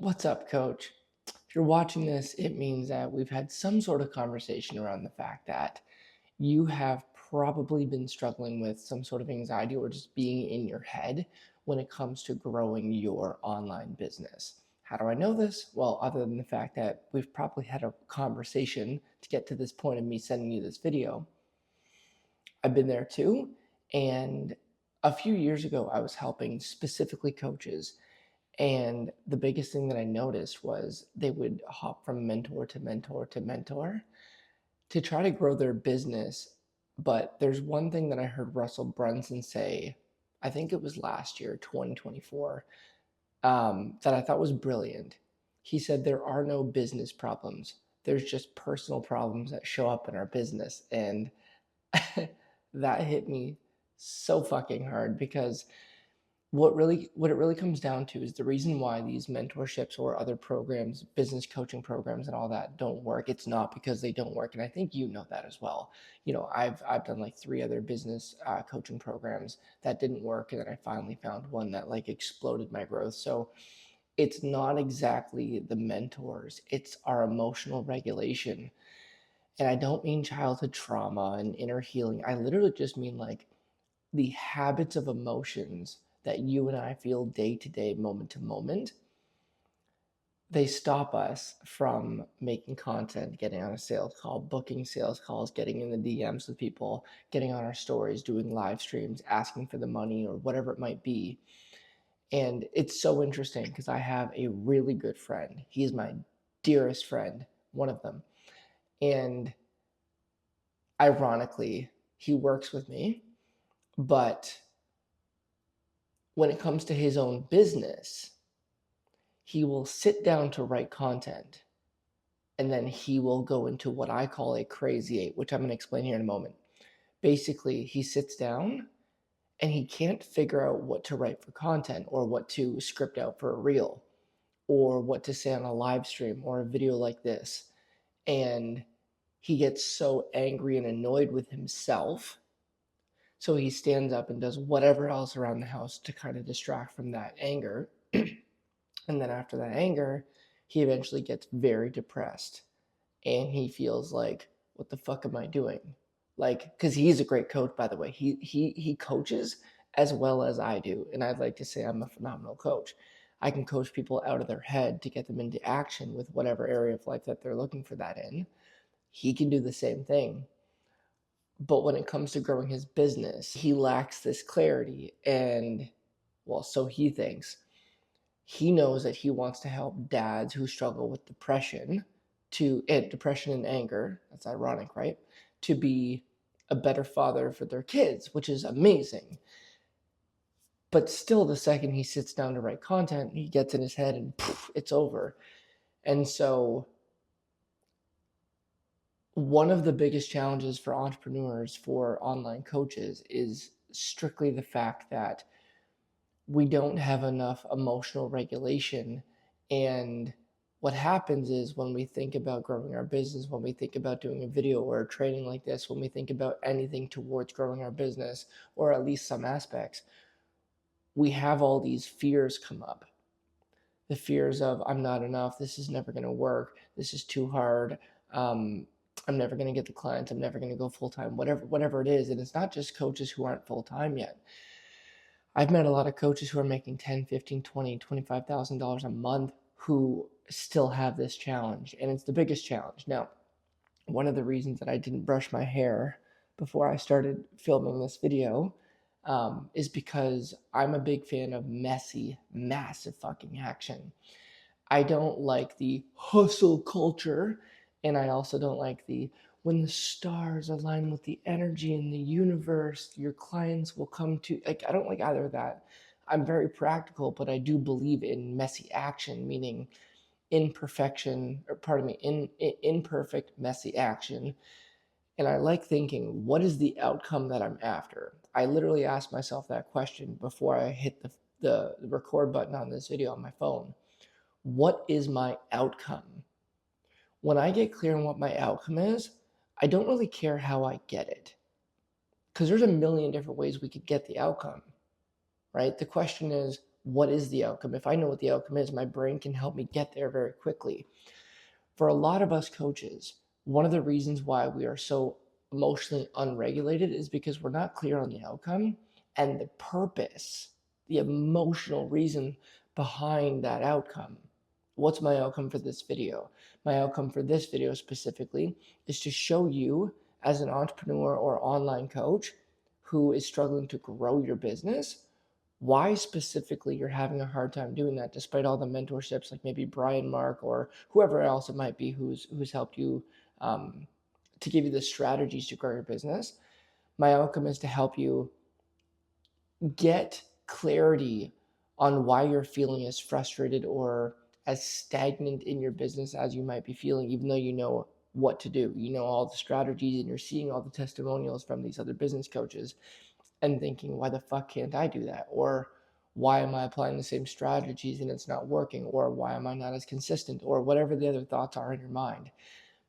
What's up, coach? If you're watching this, it means that we've had some sort of conversation around the fact that you have probably been struggling with some sort of anxiety or just being in your head when it comes to growing your online business. How do I know this? Well, other than the fact that we've probably had a conversation to get to this point of me sending you this video, I've been there too. And a few years ago, I was helping specifically coaches, and the biggest thing that I noticed was they would hop from mentor to mentor to mentor to try to grow their business. But there's one thing that I heard Russell Brunson say, I think it was last year, 2024, that I thought was brilliant. He said, there are no business problems. There's just personal problems that show up in our business. And that hit me so fucking hard because what it really comes down to is the reason why these mentorships or other programs, business coaching programs and all that don't work. It's not because they don't work, and I think you know that as well. I've done like three other business coaching programs that didn't work, and then I finally found one that like exploded my growth. So it's not exactly the mentors; it's our emotional regulation. And I don't mean childhood trauma and inner healing. I literally just mean like the habits of emotions that you and I feel day to day, moment to moment, they stop us from making content, getting on a sales call, booking sales calls, getting in the DMs with people, getting on our stories, doing live streams, asking for the money or whatever it might be. And it's so interesting because I have a really good friend. He is my dearest friend, one of them. And ironically, he works with me, but when it comes to his own business, he will sit down to write content and then he will go into what I call a crazy eight, which I'm going to explain here in a moment. Basically, he sits down and he can't figure out what to write for content or what to script out for a reel or what to say on a live stream or a video like this. And he gets so angry and annoyed with himself. So he stands up and does whatever else around the house to kind of distract from that anger. And then after that anger, he eventually gets very depressed and he feels like, what the fuck am I doing? Like, because he's a great coach, by the way. He coaches as well as I do. And I'd like to say I'm a phenomenal coach. I can coach people out of their head to get them into action with whatever area of life that they're looking for that in. He can do the same thing. But when it comes to growing his business, he lacks this clarity. And, well, so he thinks. He knows that he wants to help dads who struggle with depression and anger. That's ironic, right? To be a better father for their kids, which is amazing. But still, the second he sits down to write content, he gets in his head and poof, it's over. And so, one of the biggest challenges for entrepreneurs, for online coaches, is strictly the fact that we don't have enough emotional regulation. And what happens is when we think about growing our business, when we think about doing a video or a training like this, when we think about anything towards growing our business, or at least some aspects, we have all these fears come up. The fears of, I'm not enough, this is never going to work, this is too hard, I'm never going to get the clients, I'm never going to go full time, whatever it is. And it's not just coaches who aren't full time yet. I've met a lot of coaches who are making 10, 15, 20, $25,000 a month who still have this challenge, and it's the biggest challenge. Now, one of the reasons that I didn't brush my hair before I started filming this video is because I'm a big fan of messy, massive fucking action. I don't like the hustle culture, and I also don't like the when the stars align with the energy in the universe, your clients will come to. Like, I don't like either of that. I'm very practical, but I do believe in messy action, meaning imperfection, or pardon me, imperfect, messy action. And I like thinking, what is the outcome that I'm after? I literally ask myself that question before I hit the record button on this video on my phone. What is my outcome? When I get clear on what my outcome is, I don't really care how I get it. Because there's a million different ways we could get the outcome, right? The question is, what is the outcome? If I know what the outcome is, my brain can help me get there very quickly. For a lot of us coaches, one of the reasons why we are so emotionally unregulated is because we're not clear on the outcome and the purpose, the emotional reason behind that outcome. What's my outcome for this video? My outcome for this video specifically is to show you, as an entrepreneur or online coach who is struggling to grow your business, why specifically you're having a hard time doing that, despite all the mentorships like maybe Brian Mark or whoever else it might be who's helped you, to give you the strategies to grow your business. My outcome is to help you get clarity on why you're feeling as frustrated or as stagnant in your business as you might be feeling, even though you know what to do. You know all the strategies and you're seeing all the testimonials from these other business coaches and thinking, why the fuck can't I do that? Or why am I applying the same strategies and it's not working? Or why am I not as consistent? Or whatever the other thoughts are in your mind.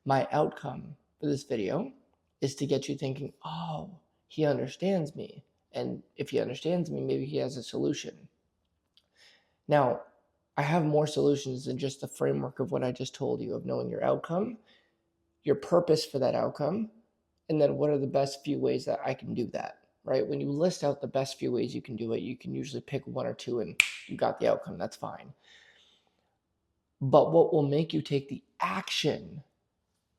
My outcome for this video is to get you thinking, oh, he understands me. And if he understands me, maybe he has a solution. Now, I have more solutions than just the framework of what I just told you of knowing your outcome, your purpose for that outcome, and then what are the best few ways that I can do that, right? When you list out the best few ways you can do it, you can usually pick one or two and you got the outcome. That's fine. But what will make you take the action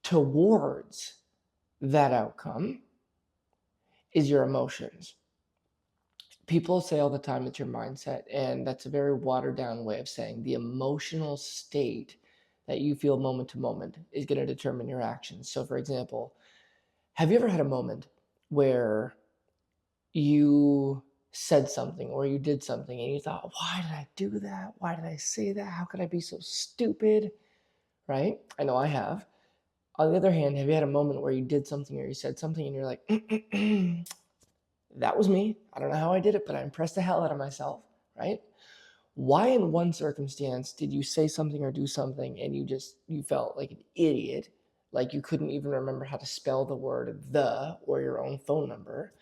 towards that outcome is your emotions. People say all the time it's your mindset, and that's a very watered down way of saying the emotional state that you feel moment to moment is going to determine your actions. So, for example, have you ever had a moment where you said something or you did something and you thought, why did I do that? Why did I say that? How could I be so stupid? Right? I know I have. On the other hand, have you had a moment where you did something or you said something and you're like, that was me. I don't know how I did it, but I impressed the hell out of myself, right? Why in one circumstance did you say something or do something and you felt like an idiot, like you couldn't even remember how to spell the word the or your own phone number?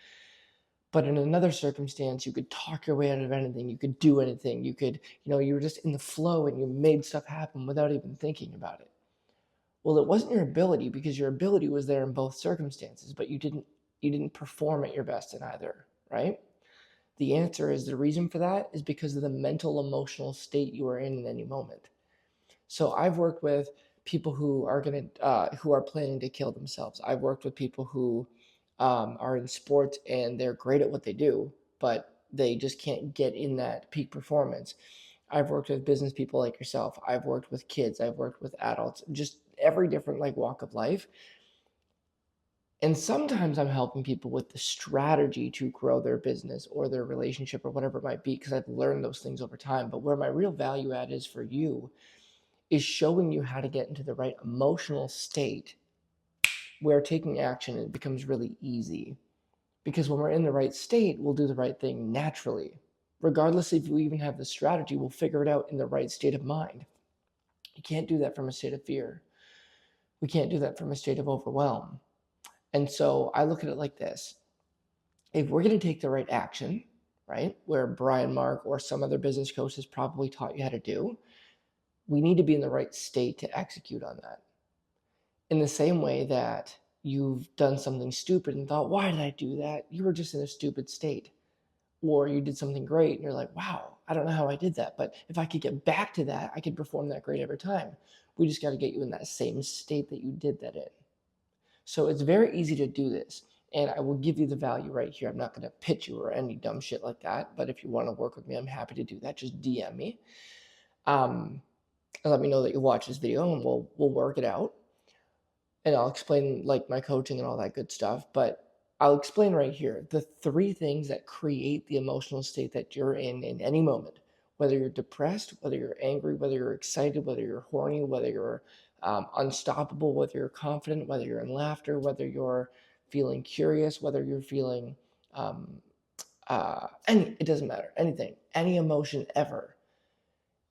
But in another circumstance, you could talk your way out of anything. You could do anything. You could, you were just in the flow and you made stuff happen without even thinking about it. Well, it wasn't your ability, because your ability was there in both circumstances, but you didn't perform at your best in either, right? The answer is, the reason for that is because of the mental emotional state you are in any moment. So I've worked with people who are who are planning to kill themselves. I've worked with people who are in sports and they're great at what they do, but they just can't get in that peak performance. I've worked with business people like yourself. I've worked with kids. I've worked with adults. Just every different walk of life. And sometimes I'm helping people with the strategy to grow their business or their relationship or whatever it might be, because I've learned those things over time. But where my real value add is for you is showing you how to get into the right emotional state where taking action, it becomes really easy. Because when we're in the right state, we'll do the right thing naturally. Regardless if we even have the strategy, we'll figure it out in the right state of mind. You can't do that from a state of fear. We can't do that from a state of overwhelm. And so I look at it like this. If we're going to take the right action, right, where Brian Mark or some other business coach has probably taught you how to do, we need to be in the right state to execute on that. In the same way that you've done something stupid and thought, why did I do that? You were just in a stupid state. Or you did something great and you're like, wow, I don't know how I did that, but if I could get back to that, I could perform that great every time. We just got to get you in that same state that you did that in. So it's very easy to do this. And I will give you the value right here. I'm not going to pitch you or any dumb shit like that. But if you want to work with me, I'm happy to do that. Just DM me. And let me know that you watch this video and we'll work it out. And I'll explain my coaching and all that good stuff. But I'll explain right here the 3 things that create the emotional state that you're in any moment. Whether you're depressed, whether you're angry, whether you're excited, whether you're horny, whether you're unstoppable, whether you're confident, whether you're in laughter, whether you're feeling curious, whether you're feeling it doesn't matter, anything, any emotion ever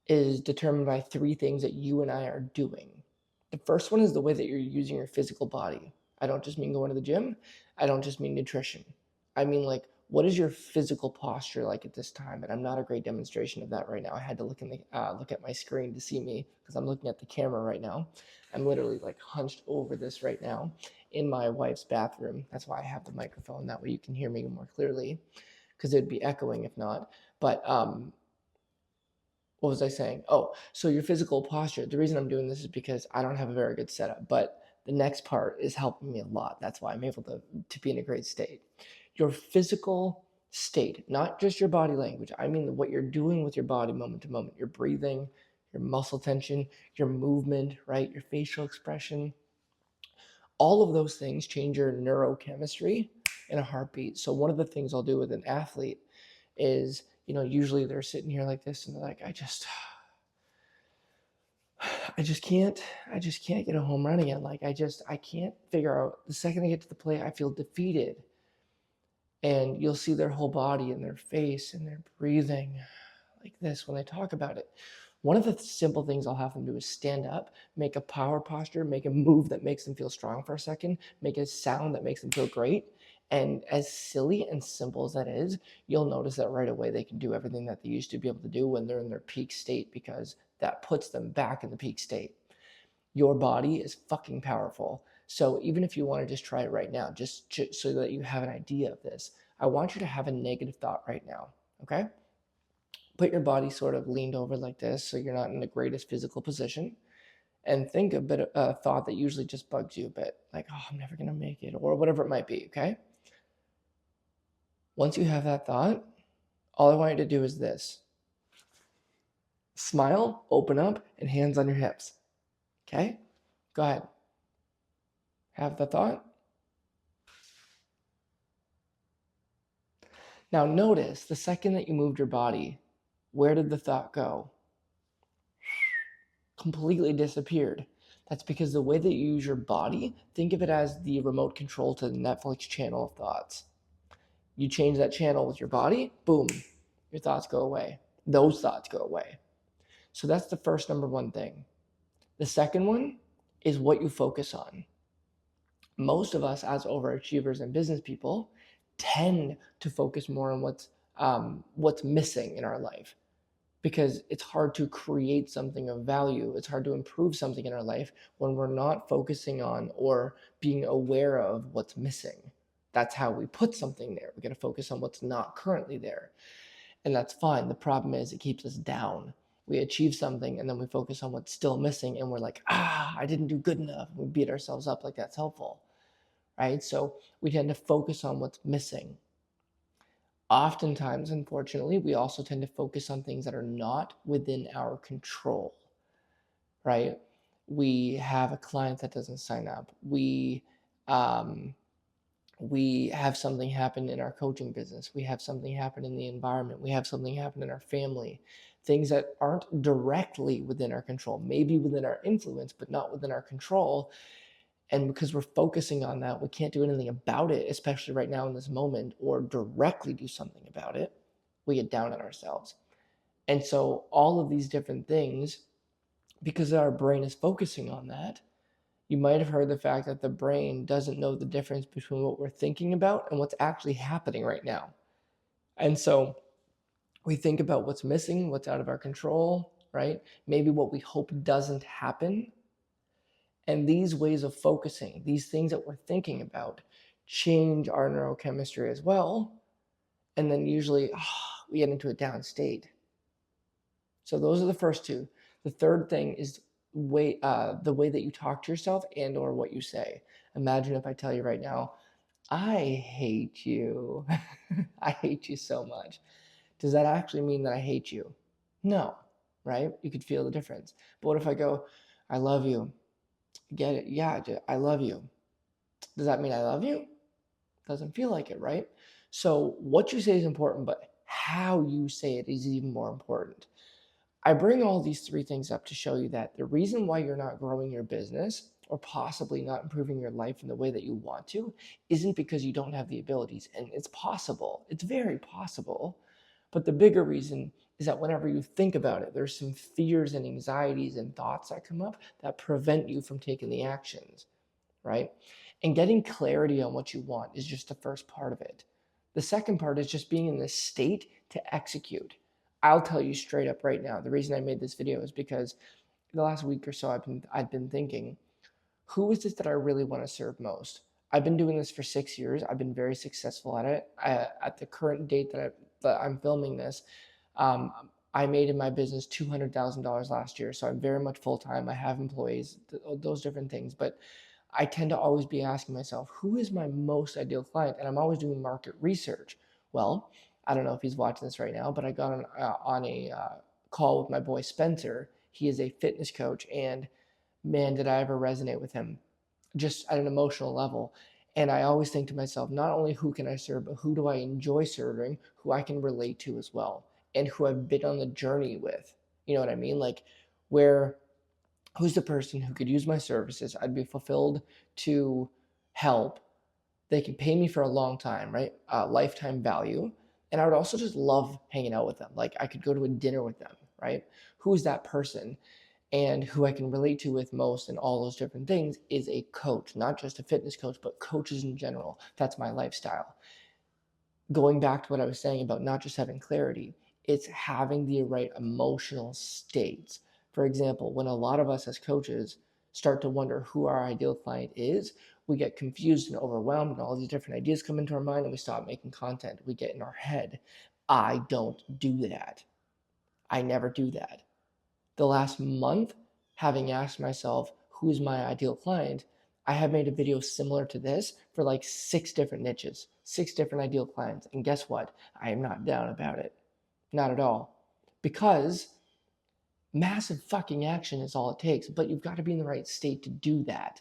is determined by 3 things that you and I are doing. The first one is the way that you're using your physical body. I don't just mean going to the gym. I don't just mean nutrition. I mean what is your physical posture like at this time? And I'm not a great demonstration of that right now. I had to look at my screen to see me because I'm looking at the camera right now. I'm literally like hunched over this right now in my wife's bathroom. That's why I have the microphone. That way you can hear me more clearly because it'd be echoing if not. But what was I saying? Oh, so your physical posture. The reason I'm doing this is because I don't have a very good setup, but the next part is helping me a lot. That's why I'm able to be in a great state. Your physical state, not just your body language. I mean what you're doing with your body moment to moment. Your breathing, your muscle tension, your movement, right? Your facial expression. All of those things change your neurochemistry in a heartbeat. So one of the things I'll do with an athlete is, usually they're sitting here like this and they're like, I just can't get a home run again. Like I can't figure out, the second I get to the plate, I feel defeated. And you'll see their whole body and their face and their breathing like this when they talk about it. One of the simple things I'll have them do is stand up, make a power posture, make a move that makes them feel strong for a second, make a sound that makes them feel great. And as silly and simple as that is, you'll notice that right away they can do everything that they used to be able to do when they're in their peak state, because that puts them back in the peak state. Your body is fucking powerful. So even if you want to just try it right now, just so that you have an idea of this, I want you to have a negative thought right now, okay? Put your body sort of leaned over like this so you're not in the greatest physical position, and think a bit of a thought that usually just bugs you a bit, like, oh, I'm never going to make it, or whatever it might be, okay? Once you have that thought, all I want you to do is this. Smile, open up, and hands on your hips, okay? Go ahead. Have the thought. Now notice the second that you moved your body, where did the thought go? Completely disappeared. That's because the way that you use your body, think of it as the remote control to the Netflix channel of thoughts. You change that channel with your body, boom, your thoughts go away. Those thoughts go away. So that's the first number one thing. The second one is what you focus on. Most of us as overachievers and business people tend to focus more on what's missing in our life, because it's hard to create something of value. It's hard to improve something in our life when we're not focusing on or being aware of what's missing. That's how we put something there. We got to focus on what's not currently there. And that's fine. The problem is it keeps us down. We achieve something and then we focus on what's still missing and we're like, I didn't do good enough. We beat ourselves up like that's helpful, right? So we tend to focus on what's missing. Oftentimes, unfortunately, we also tend to focus on things that are not within our control, right? We have a client that doesn't sign up. We have something happen in our coaching business. We have something happen in the environment. We have something happen in our family. Things that aren't directly within our control, maybe within our influence, but not within our control. And because we're focusing on that, we can't do anything about it, especially right now in this moment, or directly do something about it. We get down on ourselves. And so all of these different things, because our brain is focusing on that, you might have heard the fact that the brain doesn't know the difference between what we're thinking about and what's actually happening right now. And so we think about what's missing, what's out of our control, right? Maybe what we hope doesn't happen. And these ways of focusing, these things that we're thinking about, change our neurochemistry as well. And then usually we get into a down state. So those are the first two. The third thing is the way that you talk to yourself and or what you say. Imagine if I tell you right now, I hate you. I hate you so much. Does that actually mean that I hate you? No, right? You could feel the difference. But what if I go, I love you? Get it? Yeah, I love you. Does that mean I love you? Doesn't feel like it, right? So what you say is important, but how you say it is even more important. I bring all these three things up to show you that the reason why you're not growing your business or possibly not improving your life in the way that you want to isn't because you don't have the abilities. And it's possible. It's very possible. But the bigger reason is that whenever you think about it, there's some fears and anxieties and thoughts that come up that prevent you from taking the actions, right? And getting clarity on what you want is just the first part of it. The second part is just being in the state to execute. I'll tell you straight up right now, the reason I made this video is because the last week or so I've been thinking, who is it that I really want to serve most? I've been doing this for 6 years. I've been very successful at it. At the current date that I'm filming this, um, I made in my business $200,000 last year. So I'm very much full time. I have employees, those different things. But I tend to always be asking myself, who is my most ideal client? And I'm always doing market research. Well, I don't know if he's watching this right now, but I got on a call with my boy Spencer. He is a fitness coach, and man, did I ever resonate with him just at an emotional level. And I always think to myself, not only who can I serve, but who do I enjoy serving, who I can relate to as well, and who I've been on the journey with. You know what I mean? Like, where who's the person who could use my services? I'd be fulfilled to help. They can pay me for a long time, right? Lifetime value. And I would also just love hanging out with them. Like, I could go to a dinner with them, right? Who's that person? And who I can relate to with most and all those different things is a coach, not just a fitness coach, but coaches in general. That's my lifestyle. Going back to what I was saying about not just having clarity, it's having the right emotional states. For example, when a lot of us as coaches start to wonder who our ideal client is, we get confused and overwhelmed, and all these different ideas come into our mind, and we stop making content. We get in our head. I don't do that. I never do that. The last month, having asked myself, who's my ideal client, I have made a video similar to this for like 6 different niches, 6 different ideal clients. And guess what? I am not down about it. Not at all. Because massive fucking action is all it takes, but you've got to be in the right state to do that.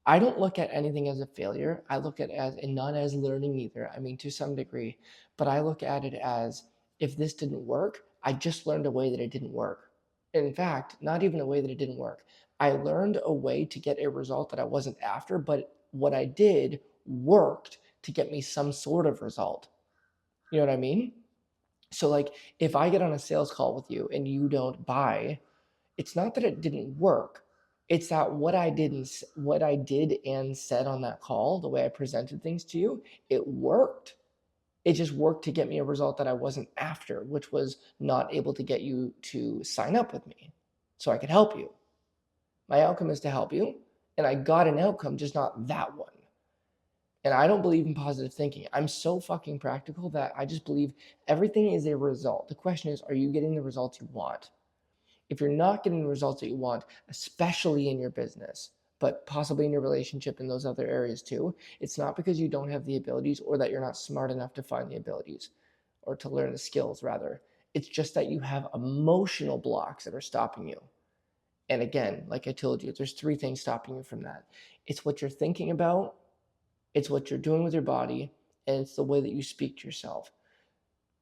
I don't look at anything as a failure. I look at it as, and not as learning either. I mean, to some degree, but I look at it as, if this didn't work, I just learned a way that it didn't work. In fact, not even a way that it didn't work. I learned a way to get a result that I wasn't after, but what I did worked to get me some sort of result. You know what I mean? So, like, if I get on a sales call with you and you don't buy, it's not that it didn't work. It's that what I did and said on that call, the way I presented things to you, it worked. It just worked to get me a result that I wasn't after, which was not able to get you to sign up with me so I could help you. My outcome is to help you, and I got an outcome, just not that one. And I don't believe in positive thinking. I'm so fucking practical that I just believe everything is a result. The question is, are you getting the results you want? If you're not getting the results that you want, especially in your business, but possibly in your relationship and those other areas too, it's not because you don't have the abilities or that you're not smart enough to find the abilities or to learn the skills, rather. It's just that you have emotional blocks that are stopping you. And again, like I told you, there's 3 things stopping you from that. It's what you're thinking about, it's what you're doing with your body, and it's the way that you speak to yourself.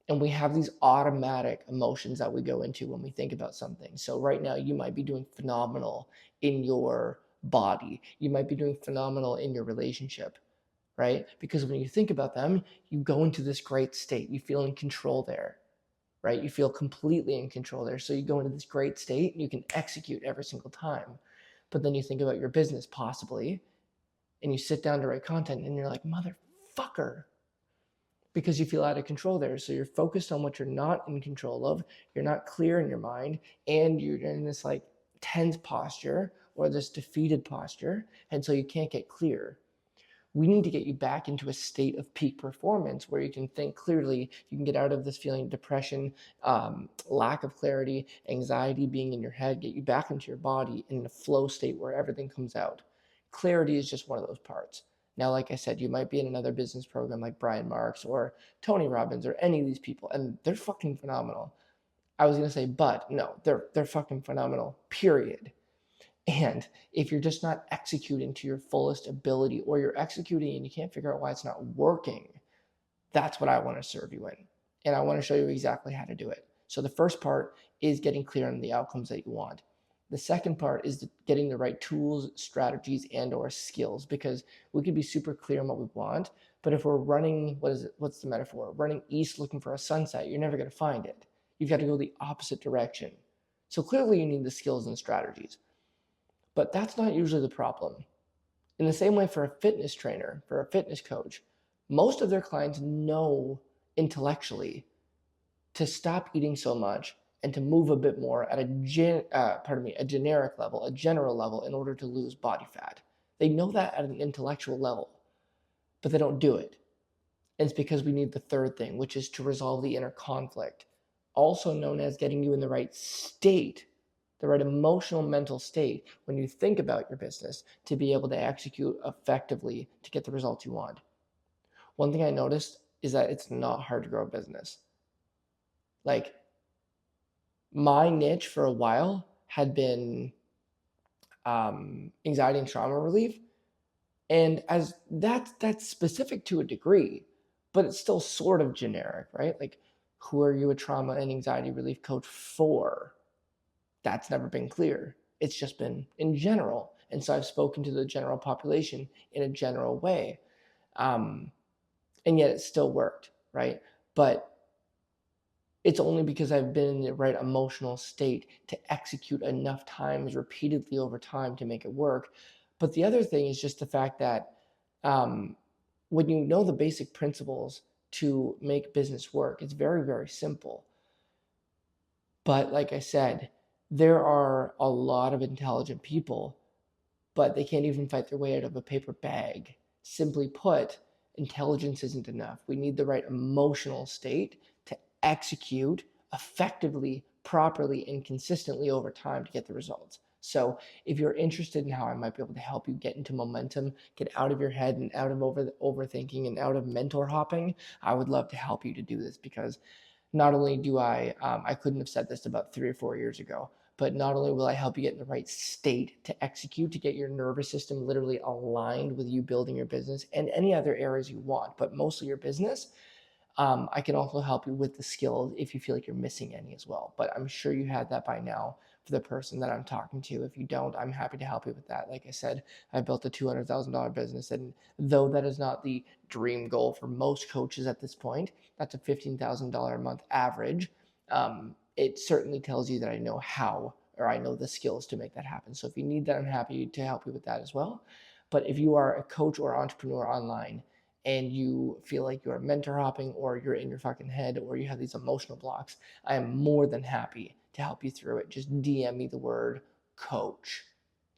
And we have these automatic emotions that we go into when we think about something. So right now you might be doing phenomenal in your body. You might be doing phenomenal in your relationship, right? Because when you think about them, you go into this great state. You feel in control there, right? You feel completely in control there. So you go into this great state and you can execute every single time. But then you think about your business possibly, and you sit down to write content and you're like, motherfucker, because you feel out of control there. So you're focused on what you're not in control of. You're not clear in your mind, and you're in this like tense posture or this defeated posture. And so you can't get clear. We need to get you back into a state of peak performance where you can think clearly. You can get out of this feeling of depression, lack of clarity, anxiety, being in your head, get you back into your body in a flow state where everything comes out. Clarity is just one of those parts. Now, like I said, you might be in another business program like Brian Marks or Tony Robbins or any of these people, and they're fucking phenomenal. I was gonna say, but no, they're fucking phenomenal, period. And if you're just not executing to your fullest ability, or you're executing and you can't figure out why it's not working, that's what I want to serve you in. And I want to show you exactly how to do it. So the first part is getting clear on the outcomes that you want. The second part is getting the right tools, strategies, and or skills, because we could be super clear on what we want, but if we're running, what's the metaphor? Running east looking for a sunset, you're never going to find it. You've got to go the opposite direction. So clearly you need the skills and strategies. But that's not usually the problem. In the same way, for a fitness trainer, for a fitness coach, Most of their clients know intellectually to stop eating so much and to move a bit more at a generic level, a general level, in order to lose body fat. They know that at an intellectual level, but they don't do it. And it's because we need the third thing, which is to resolve the inner conflict, also known as getting you in the right state, the right emotional, mental state when you think about your business to be able to execute effectively to get the results you want. One thing I noticed is that it's not hard to grow a business. Like, my niche for a while had been anxiety and trauma relief. And as that's specific to a degree, but it's still sort of generic, right? Like, who are you a trauma and anxiety relief coach for? That's never been clear. It's just been in general. And so I've spoken to the general population in a general way. Um, and yet it still worked, right? But it's only because I've been in the right emotional state to execute enough times repeatedly over time to make it work. But the other thing is just the fact that um, when you know the basic principles to make business work, it's very, very simple. But like I said, there are a lot of intelligent people, but they can't even fight their way out of a paper bag. Simply put, intelligence isn't enough. We need the right emotional state to execute effectively, properly, and consistently over time to get the results. So, if you're interested in how I might be able to help you get into momentum, get out of your head and out of overthinking and out of mentor hopping, I would love to help you to do this because not only do I couldn't have said this about 3 or 4 years ago, but not only will I help you get in the right state to execute, to get your nervous system literally aligned with you building your business and any other areas you want, but mostly your business. I can also help you with the skills if you feel like you're missing any as well. But I'm sure you had that by now for the person that I'm talking to. If you don't, I'm happy to help you with that. Like I said, I built a $200,000 business, and though that is not the dream goal for most coaches at this point, that's a $15,000 a month average. It certainly tells you that I know how, or I know the skills to make that happen. So if you need that, I'm happy to help you with that as well. But if you are a coach or entrepreneur online and you feel like you're mentor hopping or you're in your fucking head or you have these emotional blocks, I am more than happy to help you through it. Just DM me the word coach.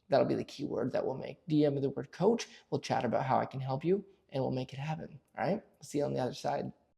That'll be the keyword that we'll make. DM me the word coach. We'll chat about how I can help you and we'll make it happen. All right. See you on the other side.